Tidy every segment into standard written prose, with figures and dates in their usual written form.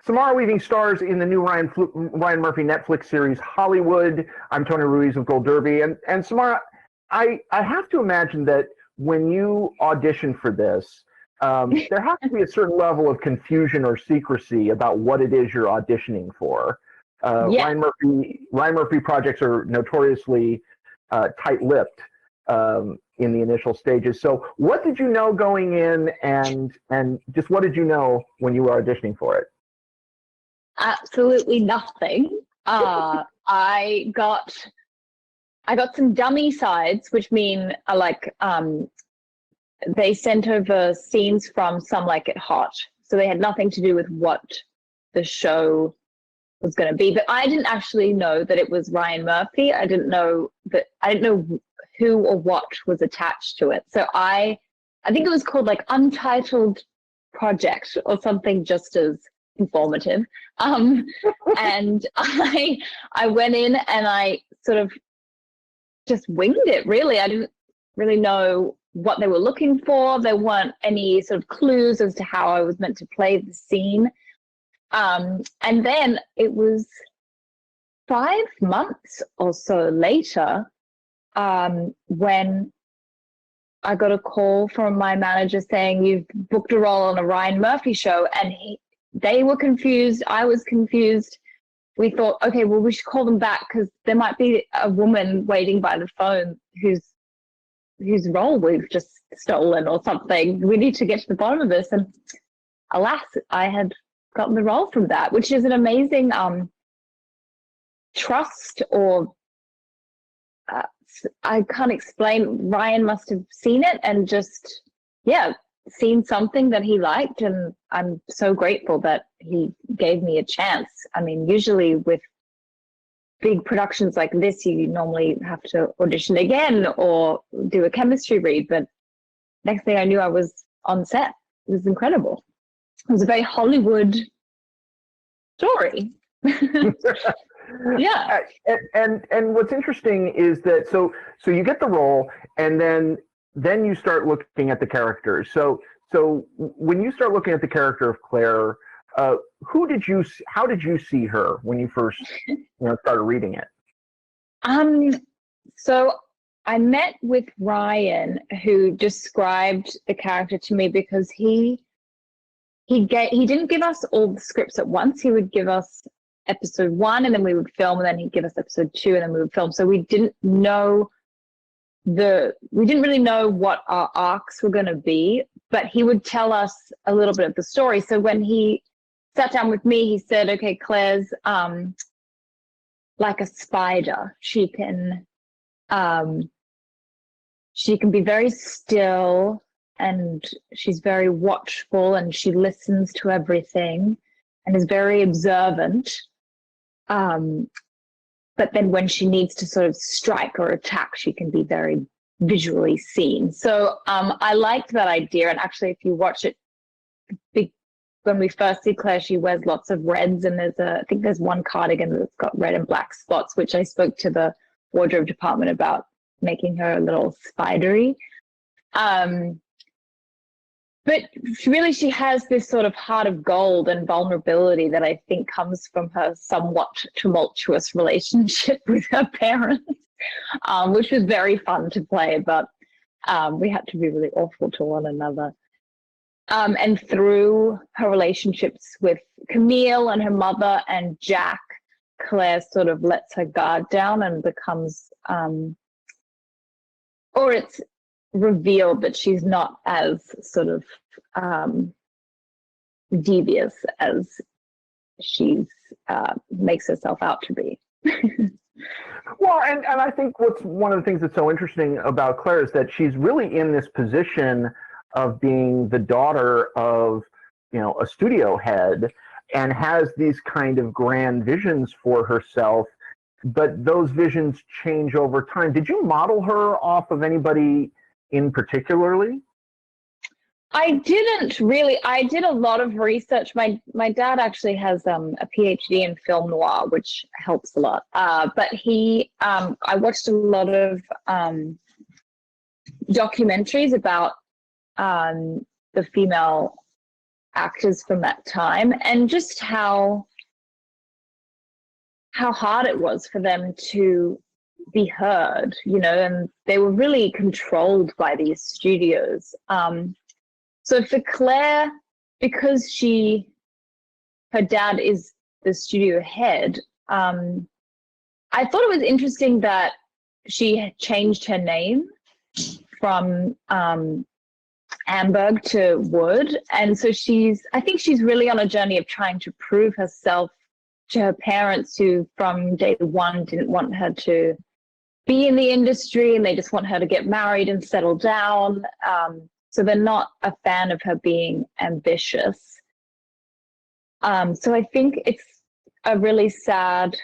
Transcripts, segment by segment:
Samara Weaving stars in the new Ryan Murphy Netflix series Hollywood. I'm Tony Ruiz of Gold Derby. And Samara, I have to imagine that when you audition for this, there has to be a certain level of confusion or secrecy about what it is you're auditioning for. Yeah. Ryan Murphy projects are notoriously tight-lipped in the initial stages. So what did you know going in, and just what did you know when you were auditioning for it? Absolutely nothing. I got some dummy sides, which mean they sent over scenes from Some Like It Hot, so they had nothing to do with what the show was going to be. But I didn't actually know that it was Ryan Murphy. I didn't know who or what was attached to it. So I think it was called like Untitled Project or something just as informative. And I went in and I sort of just winged it, really. I didn't really know what they were looking for. There weren't any sort of clues as to how I was meant to play the scene. And then it was 5 months or so later when I got a call from my manager saying, "You've booked a role on a Ryan Murphy show." And they were confused. I was confused. We thought, okay, well, we should call them back because there might be a woman waiting by the phone whose role we've just stolen or something. We need to get to the bottom of this. And alas, I had gotten the role from that, which is an amazing trust, or I can't explain. Ryan must have seen it and just, seen something that he liked. And I'm so grateful that he gave me a chance. I mean, usually with big productions like this, you normally have to audition again or do a chemistry read. But next thing I knew, I was on set. It was incredible. It was a very Hollywood story. Yeah. And what's interesting is that so you get the role, and then you start looking at the characters. So when you start looking at the character of Claire, how did you see her when you first started reading it? So I met with Ryan, who described the character to me, because he didn't give us all the scripts at once. He would give us episode 1 and then we would film, and then he'd give us episode 2 and then we would film. So we didn't really know what our arcs were going to be, but he would tell us a little bit of the story. So when he sat down with me, he said, okay, Claire's like a spider. She can be very still, and she's very watchful, and she listens to everything and is very observant. But then when she needs to sort of strike or attack, she can be very visually seen. So I liked that idea. And actually, if you watch it, when we first see Claire, she wears lots of reds, and I think there's one cardigan that's got red and black spots, which I spoke to the wardrobe department about, making her a little spidery. But really, she has this sort of heart of gold and vulnerability that I think comes from her somewhat tumultuous relationship with her parents, which was very fun to play, but we had to be really awful to one another. And through her relationships with Camille and her mother and Jack, Claire sort of lets her guard down and becomes, or it's revealed that she's not as sort of devious as she's makes herself out to be. Well, and I think what's one of the things that's so interesting about Claire is that she's really in this position of being the daughter of, a studio head, and has these kind of grand visions for herself, but those visions change over time. Did you model her off of anybody in particularly? I didn't really. I did a lot of research. My dad actually has a PhD in film noir, which helps a lot. But I watched a lot of documentaries about the female actors from that time, and just how hard it was for them to be heard, and they were really controlled by these studios. So for Claire, because her dad is the studio head, I thought it was interesting that she changed her name from Amberg to Wood. And so I think she's really on a journey of trying to prove herself to her parents, who from day one didn't want her to be in the industry, and they just want her to get married and settle down. So they're not a fan of her being ambitious. So I think it's a really sad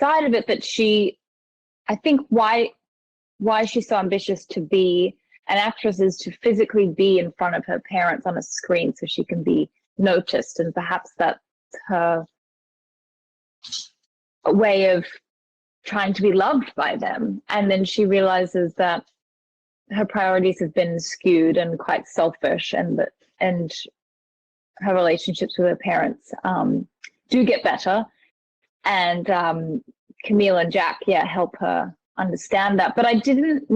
side of it that I think why she's so ambitious to be an actress is to physically be in front of her parents on a screen so she can be noticed, and perhaps that's her way of trying to be loved by them. And then she realizes that her priorities have been skewed and quite selfish, and her relationships with her parents do get better. And Camille and Jack, help her understand that. But I didn't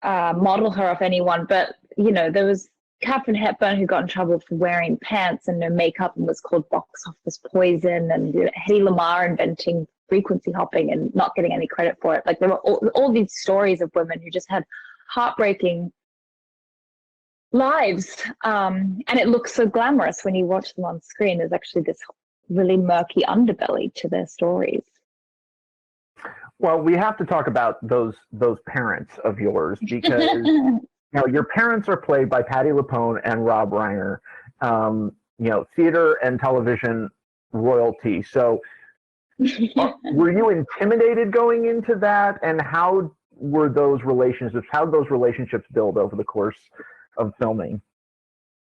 model her off anyone. But, there was Katharine Hepburn, who got in trouble for wearing pants and no makeup and was called box office poison, and Hedy Lamarr inventing frequency hopping and not getting any credit for it. Like, there were all these stories of women who just had heartbreaking lives, and it looks so glamorous when you watch them on screen. There's actually this really murky underbelly to their stories. Well, we have to talk about those parents of yours, because your parents are played by Patti LuPone and Rob Reiner, theater and television royalty. So were you intimidated going into that? And how were those relationships? How did those relationships build over the course of filming?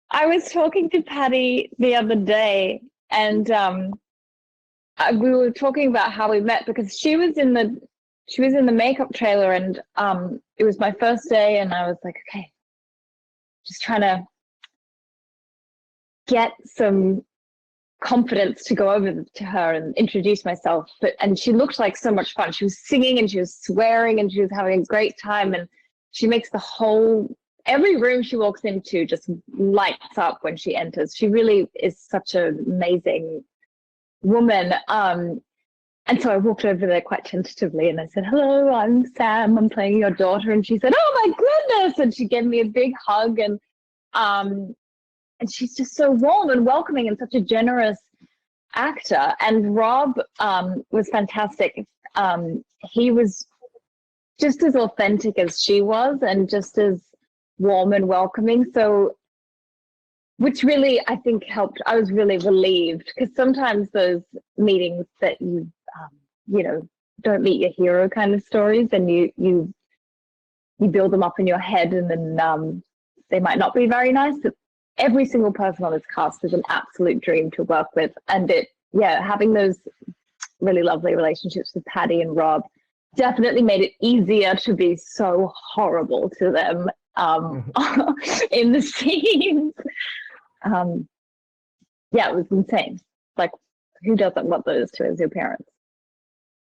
I was talking to Patti the other day, and we were talking about how we met, because she was in the makeup trailer, and it was my first day, and I was like, okay, just trying to get some confidence to go over to her and introduce myself. And she looked like so much fun. She was singing and she was swearing and she was having a great time, and she makes every room she walks into just lights up when she enters. She really is such an amazing woman. And so I walked over there quite tentatively and I said, hello, I'm Sam, I'm playing your daughter. And she said, oh my goodness. And she gave me a big hug, and she's just so warm and welcoming and such a generous actor. And Rob was fantastic. He was just as authentic as she was, and just as warm and welcoming. So, which really, I think, helped. I was really relieved, because sometimes those meetings that you don't meet your hero kind of stories, and you build them up in your head, and then they might not be very nice. But every single person on this cast is an absolute dream to work with, and having those really lovely relationships with Patti and Rob definitely made it easier to be so horrible to them in the scenes. It was insane. Like, who doesn't want those two as your parents?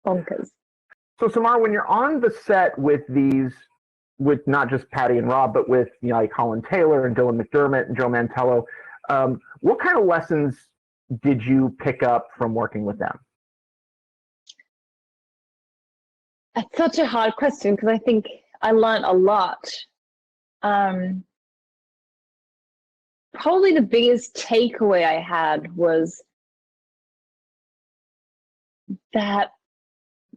Bonkers. So, Samara, when you're on the set with not just Patti and Rob, but with like Holland Taylor and Dylan McDermott and Joe Mantello, what kind of lessons did you pick up from working with them? That's such a hard question, because I think I learned a lot. Probably the biggest takeaway I had was that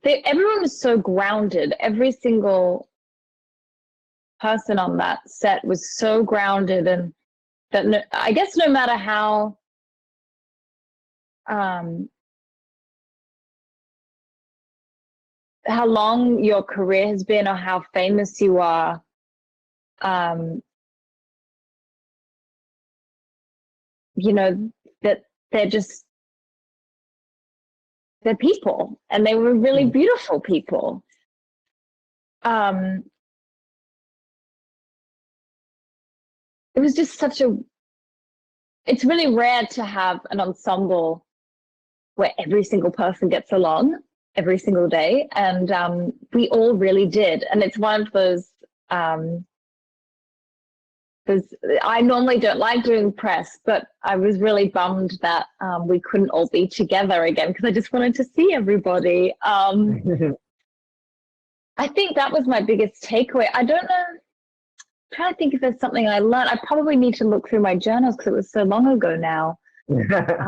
everyone was so grounded. Every single person on that set was so grounded, and that I guess no matter how long your career has been or how famous you are, that they're people, and they were really beautiful people. it was just it's really rare to have an ensemble where every single person gets along every single day. And we all really did. And it's one of those, because I normally don't like doing press, but I was really bummed that we couldn't all be together again because I just wanted to see everybody. I think that was my biggest takeaway. I don't know. I'm trying to think if there's something I learned. I probably need to look through my journals because it was so long ago now. But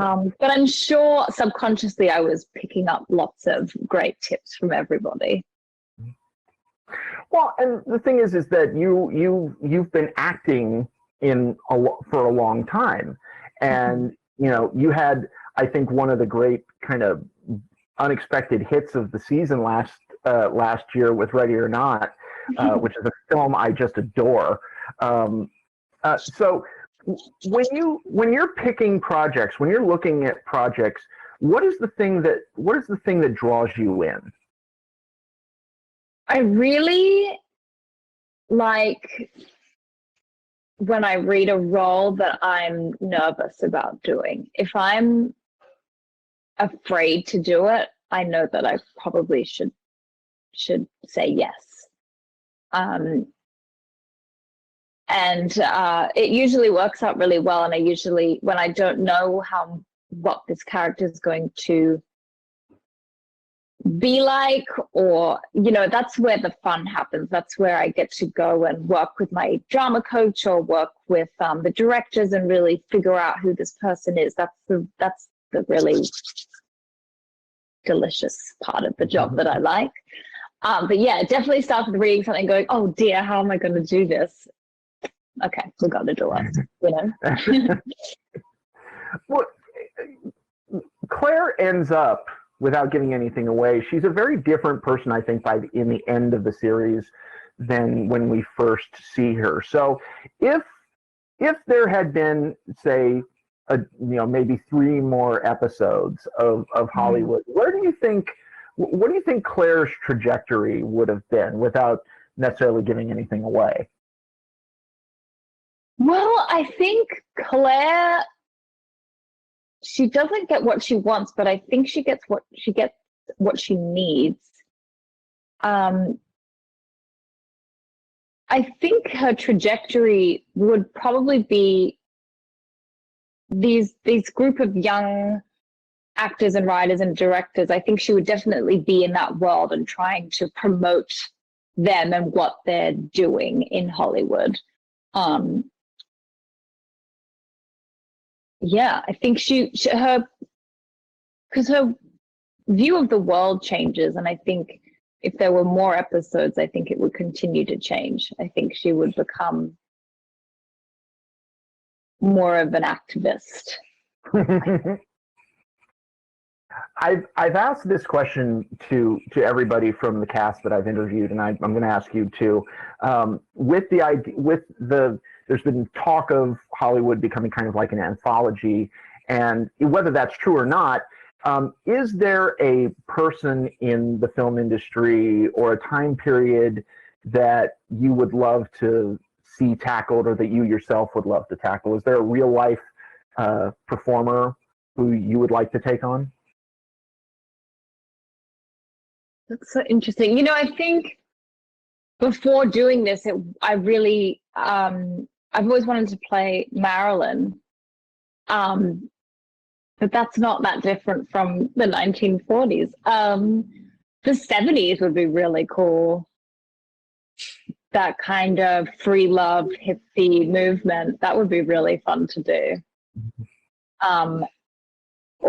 I'm sure subconsciously I was picking up lots of great tips from everybody. Well, and the thing is that you've been acting for a long time, and you had, I think, one of the great kind of unexpected hits of the season last year with Ready or Not, which is a film I just adore. So when you're picking projects, when you're looking at projects, what is the thing that draws you in? I really like when I read a role that I'm nervous about doing. If I'm afraid to do it, I know that I probably should say yes. And it usually works out really well. And when I don't know what this character is going to be like, or that's where the fun happens. That's where I get to go and work with my drama coach or work with the directors and really figure out who this person is. That's the really delicious part of the job that I like. But yeah, it definitely starts with reading something, going, oh dear, how am I going to do this? Okay, we got to do it. Well, Claire ends up, without giving anything away, she's a very different person, I think, in the end of the series than when we first see her. So if there had been, say, maybe 3 more episodes of Hollywood, what do you think Claire's trajectory would have been, without necessarily giving anything away? Well, I think Claire, she doesn't get what she wants, but I think she gets what she needs. I think her trajectory would probably be these group of young actors and writers and directors. I think she would definitely be in that world and trying to promote them and what they're doing in Hollywood. Yeah, I think because her view of the world changes, and I think if there were more episodes, I think it would continue to change. I think she would become more of an activist. I've asked this question to everybody from the cast that I've interviewed, and I'm going to ask you too. There's been talk of Hollywood becoming kind of like an anthology, and whether that's true or not, is there a person in the film industry or a time period that you would love to see tackled, or that you yourself would love to tackle? Is there a real life performer who you would like to take on? That's so interesting. I think before doing this, I really, I've always wanted to play Marilyn, but that's not that different from the 1940s. The 70s would be really cool. That kind of free love hippie movement, that would be really fun to do. Or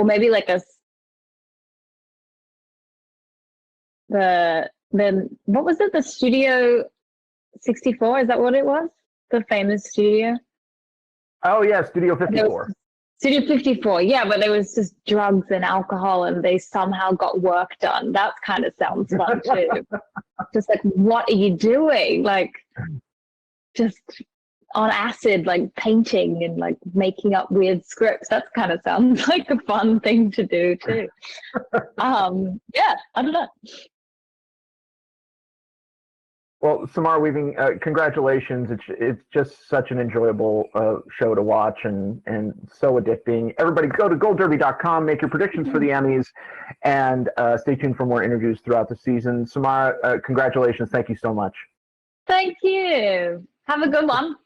maybe like what was it? The Studio 64? Is that what it was? The famous studio? Oh yeah, Studio 54. Studio 54, yeah, but there was just drugs and alcohol and they somehow got work done. That kind of sounds fun too. Just like, what are you doing? Like, just on acid, like painting and like making up weird scripts. That kind of sounds like a fun thing to do too. Yeah, I don't know. Well, Samara Weaving, congratulations. It's just such an enjoyable show to watch and so addicting. Everybody go to goldderby.com, make your predictions for the Emmys, and stay tuned for more interviews throughout the season. Samara, congratulations. Thank you so much. Thank you. Have a good one.